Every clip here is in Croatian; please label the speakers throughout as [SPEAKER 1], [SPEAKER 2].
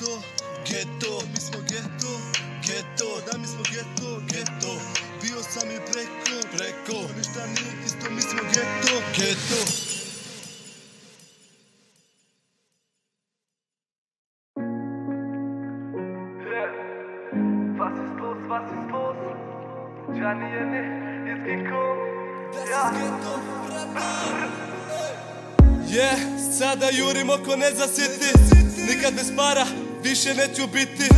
[SPEAKER 1] geto, geto, mi smo geto, geto, da mi smo geto, geto. Bio sam i preko, ništa nije isto, mi smo geto, geto.
[SPEAKER 2] Was ist los? Gianni Jenny ist gekommen.
[SPEAKER 1] Yeah, sada jurimo ko ne zasjeti. Nikad bez para, više neću biti.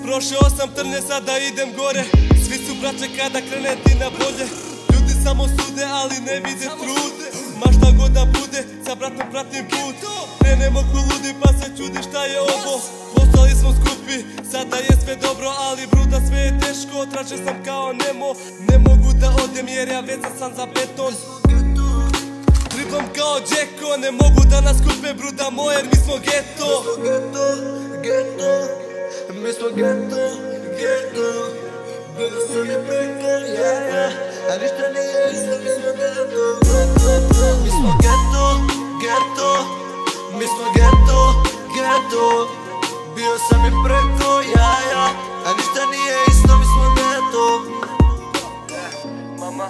[SPEAKER 1] Prošao sam trnje, sada idem gore. Svi su braće kada krene ti na bolje. Ljudi samo sude, ali ne vide trud. Ma šta god da bude, sa bratom pratim put. Krenemo ko ludi pa se čudi šta je ovo. Postali smo skupi, sada je sve dobro, ali bruda sve je teško. Traže sam kao Nemo, ne mogu da odem jer ja vezan sam za beton. Driblam kao Džeko, ne mogu da nas kupe bruda moje jer mi smo geto.
[SPEAKER 3] Mi smo geto, geto. Bilo sam je preko, a ništa nije isto, mi smo geto. Mi smo geto, geto. Mi smo geto, geto. Bio sam i preko, a ništa nije isto, mi smo geto.
[SPEAKER 2] Mama,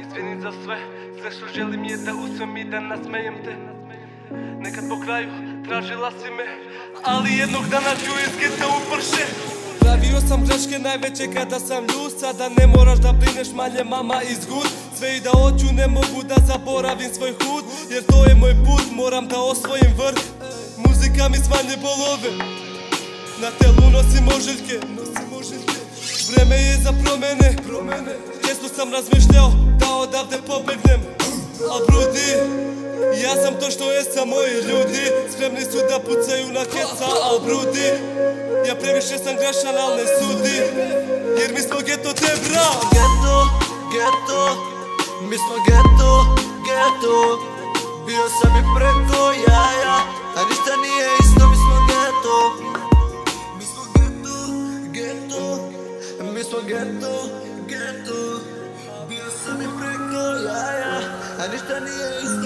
[SPEAKER 2] izvini za sve, sve što želim je da uspem i da nasmejem te. Nekad po kraju tražila si me, ali jednog dana ću iz geta uprše.
[SPEAKER 1] Pravio sam greške najveće kada sam ljud. Sada ne moraš da brineš, manje mama izgud. Sve i da hoću ne mogu da zaboravim svoj hud, jer to je moj put, moram da osvojim vrh. Muzika mi smanje bolove, na telu nosim ožiljke. Vreme je za promene, često sam razmišljao da odavde pobegnem. Al brudi, ja sam to što jesam, moji ljudi spremni su da pucaju na keca. Al brudi, ja previše sam grešan, al ne sudi, jer mi smo geto te bra.
[SPEAKER 3] Geto, geto. Mi smo geto, geto. Bio sam i preko, a ništa nije isto, mi smo geto. Mi smo geto, geto. Mi smo geto, geto. Bio sam i preko, a ništa nije isto.